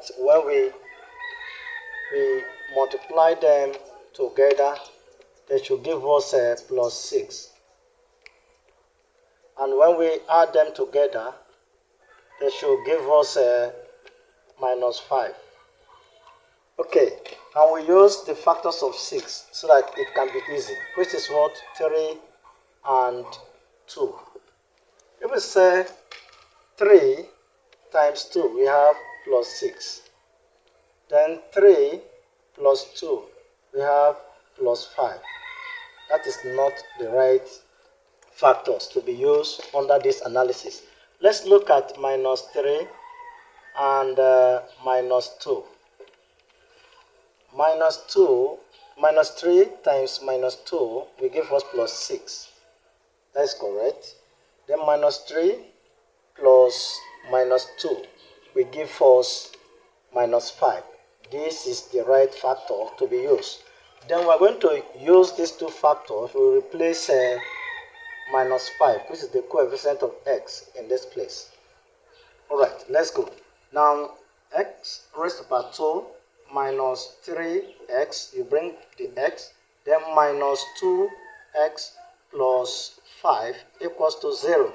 that when we multiply them together, they should give us plus 6. And when we add them together, they should give us minus 5. Okay, and we use the factors of 6 so that it can be easy, which is what? 3 and 2. If we say 3 times 2, we have plus 6. Then 3 plus 2, we have plus 5. That is not the right factors to be used under this analysis. Let's look at minus 3 and minus 2. Minus 3 times minus 2 will give us plus 6. That is correct. Then minus 3 plus minus 2 will give us minus 5. This is the right factor to be used. Then we're going to use these two factors. We'll replace minus 5, which is the coefficient of x in this place. Alright, let's go. Now, x raised to the power 2 minus 3x, you bring the x, then minus 2x plus 5 equals to 0.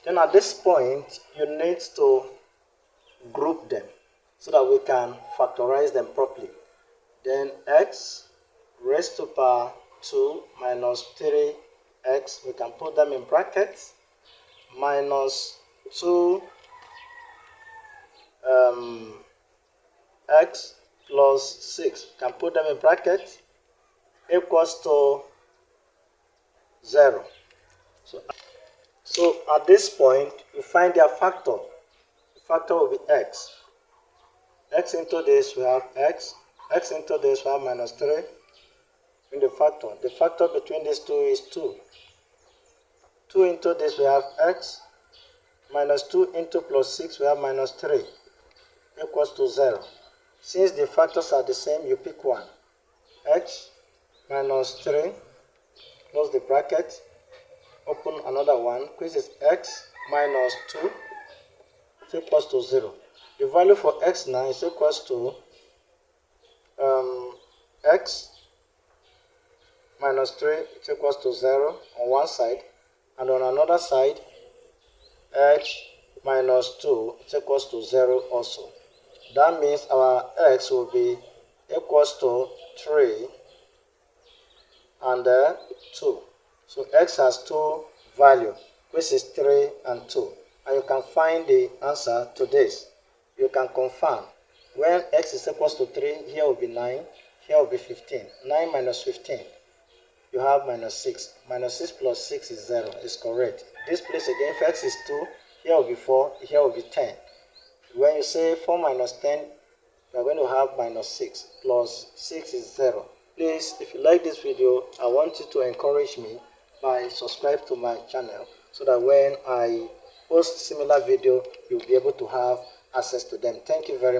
Then at this point, you need to group them so that we can factorize them properly. Then x raised to the power 2 minus 3x, we can put them in brackets, minus 2 x plus 6, can put them in brackets, equals to 0. So at this point, you find their factor. The factor will be x. X into this, we have x. X into this, we have minus 3. In the factor between these two is 2. 2 into this, we have x. Minus 2 into plus 6, we have minus 3. Equals to 0. Since the factors are the same, you pick one. X minus 3, close the bracket, open another one, which is x minus 2, is equals to 0. The value for x now is equals to x minus 3 is equals to 0 on one side, and on another side, x minus 2 is equals to 0 also. That means our x will be equals to 3 and 2. So x has two values, which is 3 and 2. And you can find the answer to this. You can confirm. When x is equals to 3, here will be 9, here will be 15. 9 minus 15, you have minus 6. Minus 6 plus 6 is 0. It's correct. This place again, if x is 2, here will be 4, here will be 10. When you say 4 minus 10, you are going to have minus 6. Plus 6 is 0. Please, if you like this video, I want you to encourage me by subscribe to my channel so that when I post similar video, you'll be able to have access to them. Thank you very much.